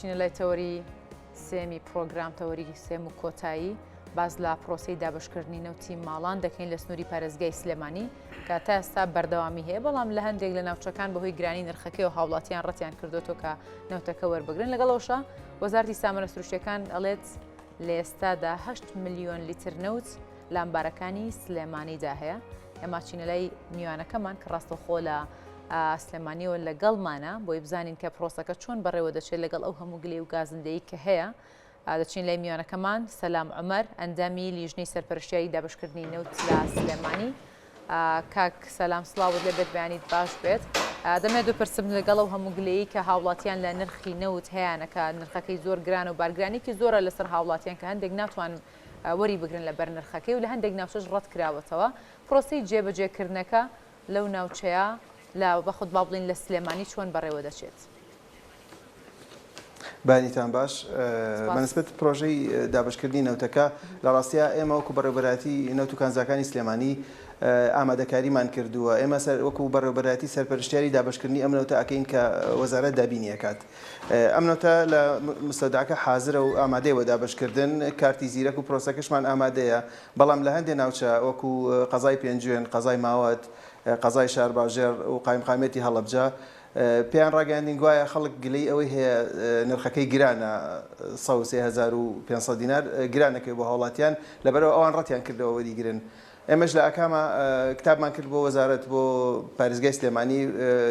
لای تەوەری سێمی پرۆگرام تەوەری سێم و کۆتایی باز لە پرۆسی دابشکردنی نەوتی ماڵان دەکەین لە سنووری پارێزگای سلێمانی کە تا ئێستا بەردەوامی هەیە بەڵام لە هەندێک لە ناوچەکان بەهۆی گرانی نرخەکەی و هاوڵاتیان ڕەتیان کردوێتەوە کە نەوتەکە وەربگرن لەگەڵەوەشە وەزارەتی سامانە سروشتیەکان ئەڵێت لە ئێستادا 8 ملیۆن لیتر نەوت لە ئەمبارەکانی سلێمانیدا هەیە. ئێمە چینەلای میوانەکەمان کە ڕاستەوخۆ لە سلێمانیەوە لەگەڵمانە بۆی بزانین کە پرۆسەکە چۆن بەڕێوە دەچێت لەگەڵ ئەو هەموو گلێ و گازندەیی کە هەیە. دەچین لای میوانەکەمان سەلام عومەر ئەندامی لیژنەی سەرپەرشتیاری دابشکردنی نەوت لە سلێمانی. کاک سەلام سڵاوت لێ بێت بەیانیت باش بێت. دەمێت بپرسم لەگەڵ ئەو هەموو گلەیی کە هاوڵاتیان لە نرخی نەوت هەیەنەکە نرخەکەی زۆر گران و بارگرانێکی زۆرە لەسەر هاوڵاتیان کە هەندێک ناتوانن وەری بگرن لە بەر نرخەکەی و لە هەندێک ناوچەش ڕەت کراوەتەوە. پرۆسی جێبەجێکردنەکە لەو ناوچەیە لا بەخود با بڵین لە سلێمانی چۆن بەڕێوە دەچێت؟ بانیتان باش بەنسبەت پرۆژەی دابشکردنی نەوتەکە لە ڕاستیە ئێمە وەکو بەڕێوەبەرایەتی نەوت و کانزاکانی سلێمانی ئامادەکاریمان کردووە. ئێمە وەکو بەڕێوەبەرایەتی سەرپەرشتیاری دابشکردنی ئەم نەوتە ئەکەین کە وەزارەت دابینیەکات. ئەم نەوتە لە مستەوداکە حازرە و ئامادەیەوە دابشکردن، کارتی زیرەک و پرۆسەکەشمان ئامادەیە، بەڵام لە هەندێک ناوچە وەکو قەزای پێنجوێن، قەزای ماوەت، قەزای شارباژێر و قایمقامێتی هەڵەبجە پێیان ڕاگەاندین گوایە خەڵک گلەی ئەوەی هەیە نرخەکەی گرانە 13500 دینار گرانەکەی بۆ هاوڵاتیان لەبەرەوە ئەوان ڕەتیان کردەوە وەریگرن. ئێمەش لە ئەکامە کتابمان کرد بۆ وەزارەت بۆ پارێزگای سلێمانی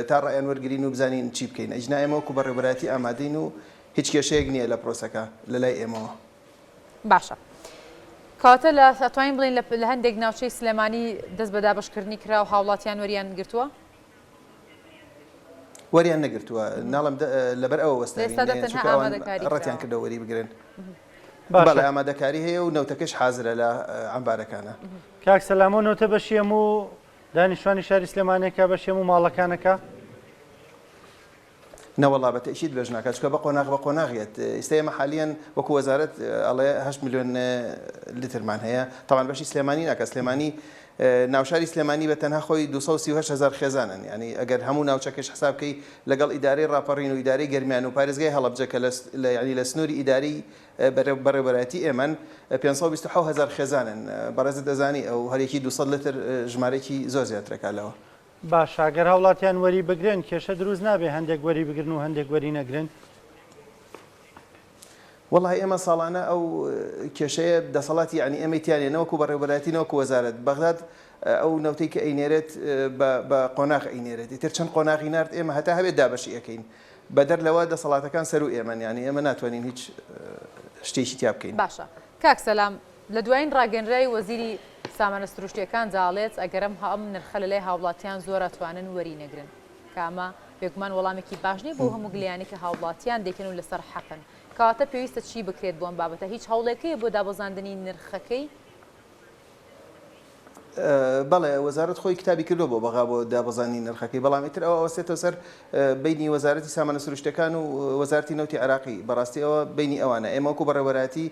تا ڕایان وەرگرین و بزانین چی بکەین. ئەجنا ئێمە وەکو بەڕێوەبەرایەتی ئامادەین و هیچ کێشەیەک نییە لە پرۆسەکە لەلای ئێمەوە. باشە. کاتە لە ئەتوانین بڵین لە هەندێک ناوچەی سلێمانی دەست بە دابشکردنی کرا و هاوڵاتیان وەریان گرتووە؟ وەریان نەگرتووە، ناڵم لەبەر ئەوە وەستانی ڕەتیان کردەوە وەری بگرن. بەڵێ ئامادەکاری هەیە و نەوتەکەش حازرە لە ئەمبارەکانە. کاک سەلامۆ نەوتە بەشی هەموو دانیشتوانی شاری سلێمانێکە بەشی هەموو ماڵەکانەکە؟ نەوەڵا بە تەئکید بەش ناکات چکە بە قۆناغیەت. ئێستا ئێمە حالیان وەکو وەزارەت ئەڵێ 8 ملیۆن لیترمان هەیە. تاوان بەشی سلێمانی ناکە. سلێمانی ناوشاری سلێمانی بە تەنها خۆی 238,000 خێزانن. ینی ئەگەر هەموو ناوچەکەش حساب بکەی لەگەڵ ئیدارەی ڕاپەڕین و ئیدارەی گەرمیان و پارێزگای هەڵەبجە کە ینی لە سنووری ئیداری بەڕێوەبەرایەتی ئێمەن 527,000 خێزانن. بەڕێزت دەزانی ئەو هەرێکی 200 لیتر ژمارەی زۆر زیاترەکە لەوە. باش ئەگەر هاوڵاتیان وەری بگرن کێشە دروست نابێ هەندێک وەری بگرن و هەندێک وەری نەگرن؟ والله ئێمە ساڵانە ئەو کێشەیە دەسەڵاتی ینی ئەمەیتیانێ نەوەکو بەڕێوەبەرایەتی نەوەکو وەزارەت بەغداد ئەو نەوتەی کە ئەینێرێت بە قۆناغ ئەینێرێت. ئیتر چەند قۆناغی نارد ئێمە هەتا هەبێت دابەشی ئەەکەین بەدەر لەوە دەسەڵاتەکان سەر و ئێمە ینی ئێمە ناتوانین هیچ شتێکی تیا بکەین. باشە. کاک سەلام لە دوایین ڕاگەنرای وەزیری سامانە سروشتیەکان جاڵێت ئەگەرم هەم نرخە لەلای هاوڵاتیان زۆر ئەتوانن وەری نەگرن کامە بێگومان وەڵامێکی باش نیە بۆ هەموو گلیانی کە هاوڵاتیان دەکەن و لەسەر حەقن. کەواتە پێویستە چی بکرێت بۆم بابەتە؟ هیچ هەوڵێکەیە بۆ دابەزاندنی نرخەکەی؟ بەڵێ وەزارەت خۆی کتابی کردو بۆ بەغا بۆ دابەزانی نرخەکەی، بەڵام ئیتر ئەوە ئەوەستێتەوە سەر بینی وەزارەتی سامانە سروشتەکان و وەزارەتی نەوتی عێراقی. بەڕاستی ئەوە بینی ئەوانە. ئێمە وەکو بەڕێوەبەرایەتی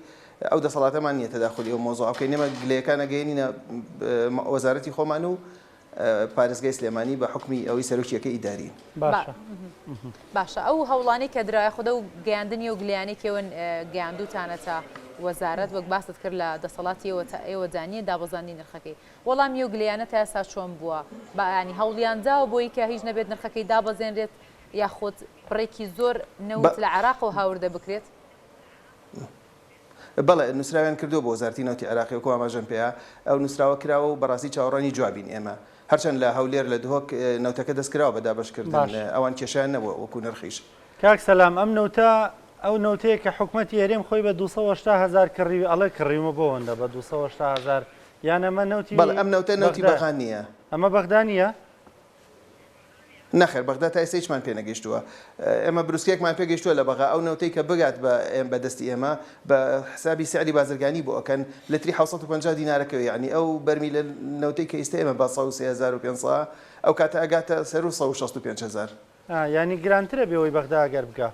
ئەو دەسەڵاتەمان نییە تەداخولی ئەو مۆزوع بکەین. ئێمە گلەیەکان ئەگەیەنینە وەزارەتی خۆمان و پارێزگای سلێمانی بە حکمی ئەوەی سەرۆکیەکە ئیداری. باشە. ئەو هەوڵانی کە درایە خودە و گەیاندنی و گلیانێکەوەن گەیاندوتانە تا وەزارەت وەک باست کرد لە دەسەڵاتی ئێوە دانیە دابەزاندنی نرخەکەی. وەڵامی و گلیانە تا ئێستا چۆن بووە؟ ینی هەوڵیان داوە بۆی کە هیچ نەبێت نرخەکەی دابەزێنرێت یاخود بڕێکی زۆر نەوت لە عێراق و هاوردە بکرێت؟ بەڵێ نووسراویان کردو بۆ وەزارەتی نەوتی عێراقی وەکو ئاماژەم پێەیە ئەو نووسراوە کراوە و بەڕاستی چاوەڕانی جوابین ئێمە. هەرچەند لە هەولێر لە دهۆک نەوتەکە دەستکراوە بە دابشکردن ئەوان کێشیان نەبووە وەکو نرخیش. کاک سەلام ئەم نەوتە ئەو نەوتەیە کە حکوومەتی هەرێم خۆی بە 280,000 کڕی ئەڵێ کڕیمە بۆەوەندە بە 280,000 یان ئەمە نەوتی؟ بەڵێ ئەم نەوتە نەوتی بەغان نییە. ئەمە بەغدا نیە؟ نەخێر بەغدا تا ئێستا هیچمان پێ نەگەیشتووە. ئێمە بروسکێکمان پێگەیشتووە لە بەغا ئەو نەوتەی کە بگات بە دەستی ئێمە بە حسابی سعری بازرگانی بۆ ئەکەن لتری 750 دینارەکەوە. یعنی ئەو بەرمی لە نەوتەی کە ئێستا ئێمە بە 13500 ئەو کاتە ئەگاتە سەر و 165,000. ینی گرانترە بێەوەی بەغدا ئەگەر بکە.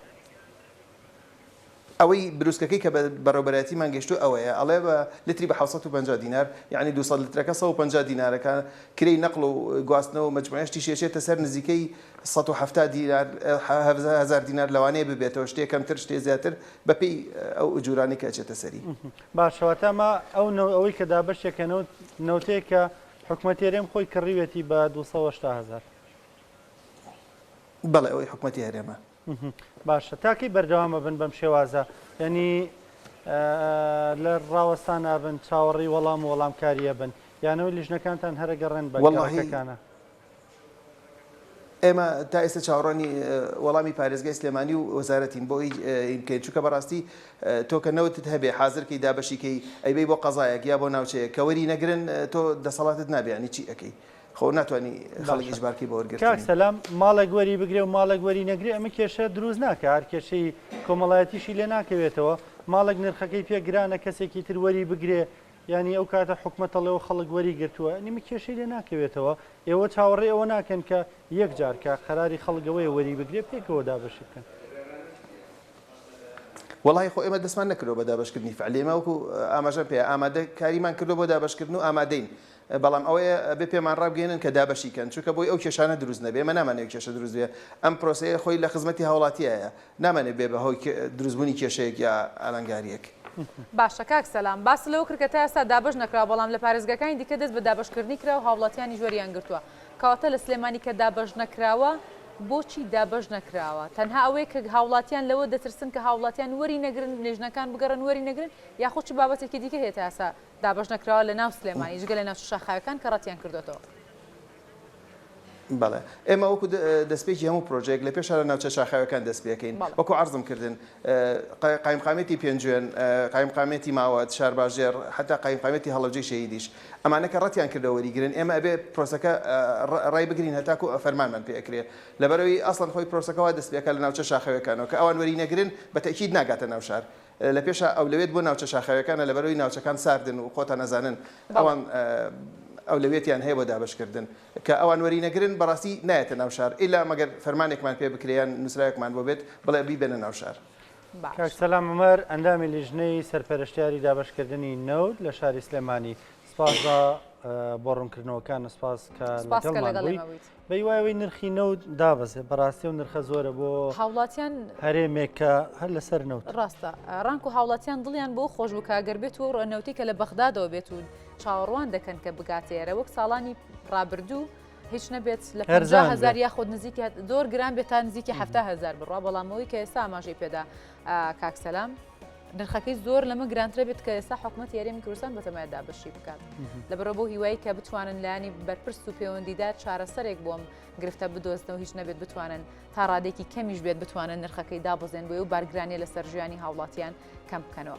ئەوەی بروسکەکەی کە بەڕێوەبەرەتی مانگەشتو ئەوەیە ئەڵێ بە لتری بە 750 دینار یعنی 200 لترەکە 150 دینارەکە کرێی نەقل و گواستنەوە مجموعەشتی شێچێتە سەر نزیکەی 170 دینار 1000 دینار لەوانەیە ببێتەوە شتێکەمتر شتێ زیاتر بەپێی ئەو ئوجورانی کە ئەچێتە سەری. باشەوەتەمە ئەوەی کە دابەشێکە نەوتەیە کە حکوومەتی هەرێم خۆی کڕیوێتی بە 280,000. بەڵێ ئەوەی حکوومەتی هەرێمە. باشە تاکەی بەردەوامە بن بەم شێوازە ینی لە ڕاوەستانە بن چاوەڕی وەڵام و وەڵامکاریە بن یانەوەی لیژنەکانتان هەرەگەڕێن بەگەڕەکەکانە. ئێمە تا ئێستا چاوەڕوانی وەڵامی پارێزگای سلێمانی و وەزارەتین بۆی ئیمکەین چووکە بەڕاستی تۆ کە نەوتت هەبێ حازرکەی دابەشیکەی ئەیبەی بۆ قەزایەک یا بۆ ناوچەیە کە وەری نەگرن تۆ دەسەڵاتت نابێنی چی ئەەکەی خۆ ناتوانانی خەڵک ئیجبارکی بۆ وەرگرتن. کاک سەلام ماڵێک وەری بگرێ و ماڵێک وەری نەگرێ ئەمە کێشە دروست ناکە هەر کێشەی کۆمەڵایەتیشی لێ ناکەوێتەوە ماڵێک نرخەکەی پێگرانە کەسێکی تر وەری بگرێ ینی ئەو کاتە حکومەتەڵێەوە خەڵک وەری گرتووە نیمە کێشەی لێ ناکەوێتەوە ئێوە چاوەڕێ ئەوە ناکەن کە یەک جار کە قەراری خەڵگەوەی وەری بگرێ پێکەوە دابەشی بکەن. وڵی خۆ ئێمە دەستمان نەکردەوە بە دابشکردنی فعلێمە وەکو ئاماژە پێ ئامادە کاریمان کردو بۆ دابشکردن و ئامادەین بەڵام ئەوەیە بێ پێمان ڕابگەێنن کە دابەشیکەن چونکە بۆی ئەو کێشانە دروست نەبێ ئێمە نامانێت کێشە دروست بێ ئەم پرۆسەیە خۆی لە خزمەتی هاوڵاتیایە نامانێت بێ بەهۆی دروستبوونی کێشەیەک یا ئالانگاریەک. باشە کاک سەلام باس لەوە کرد کە تا ئێستا دابش نەکرا بەڵام لە پارێزگەکانی دیکە دەست بە دابشکردنی کرا و هاوڵاتیانی ژوەریان گرتووە کەواتە لە سلێمانی کە دابش نەکراوە بۆچی دابش نەکراوە تەنها ئەوەیە کە هاوڵاتیان لەوە دەترسن کە هاوڵاتیان وەری نەگرن نێژنەکان بگەڕن وەری نەگرن یاخۆ چ بابەتێکی دیکە هەیە تا ئێستا دابش نەکراوە لە ناو سلێمانی جگە لە ناو شاخاوەکان کە ڕەتیان کردوێتەوە. بەڵێ ئێمە وەکو دەستپێکی هەموو پرۆژێک لە پێشە لە ناوچە شاخاوەکان دەست پێکەین وەکو عەرزم کردن قایمقامێتی پێنجوێن قایمقامێتی ماوەت شارباژێر حتا قایمقامێتی هەڵەبجەی شەهیدیش ئەمانە کە ڕەتیان کردەوە وەریگرن ئێمە ئەبێ پرۆسەکە ڕای بگرین هەتاکو فەرمانمان پێ ئەکرێ لەبەرەوەی ئەسڵەن خۆی پرۆسەکەەوە دەست پێکە لە ناوچە شاخاوەکانەوە کە ئەوان وەری نەگرن بە تەکید ناگاتە ناو شار لە پێشە ئەولەوێت بۆ ناوچە شاخاوەکانە لەبەرەوەی ناوچەکان ساردن و خۆتان نەزانن ئەوان ئەولەوێتیان هەیە بۆ دابشکردن کە ئەوان وەری نەگرن بەڕاستی نایەتە ناو شار ئیلا مەگەر فەرمانێکمان پێ بکرێن نووسراوێکمان بۆ بێت بڵێ بیبێنە ناو شار. کاک سەلام عومەر ئەندامی لیژنەی سەرپەرشتیاری دابشکردنی نەوت لە شاری سلێمانی سپاس بۆ ڕوونکردنەوەکان سپاس کە لەگەڵمان بوویت بەی وایەوەی نرخی نەوت دابەزێ بەڕاستی و نرخە زۆرە بۆ هاوڵاتیان هەرێمێک کە هەر لەسەر نەوت ڕاستە ڕانک و هاوڵاتیان دڵیان بۆ خۆش بوو کاگەر بێت و ڕەنەوتی کە لە بەغدادەوە بێت و چاوەڕوان دەکەن کە بگاتێرە وەک ساڵانی ڕابردوو هیچ نەبێت لە 50,000 یاخود نزیکی زۆر گران بێت تا نزیکی 70,000 بڕوا بەڵامەوەی کە ئێستا ئاماژەی پێدا کاک سەلام نرخەکەی زۆر لەمە گرانترە بێت کە ئێستا حکوومەت یاریمی کوردستان بەتەمایە دابەشی بکات لەبەرەوە بۆ هیوایی کە بتوانن لایانی بەرپرس و پەیوەندیدار چارەسەرێک بۆم گرفتە بدۆزنەوە هیچ نەبێت بتوانن تا ڕادێکی کەمیش بێت بتوانن نرخەکەی دابەزێن بۆ و بارگرانی لەسەر ژیانی هاوڵاتیان کەم بکەنەوە.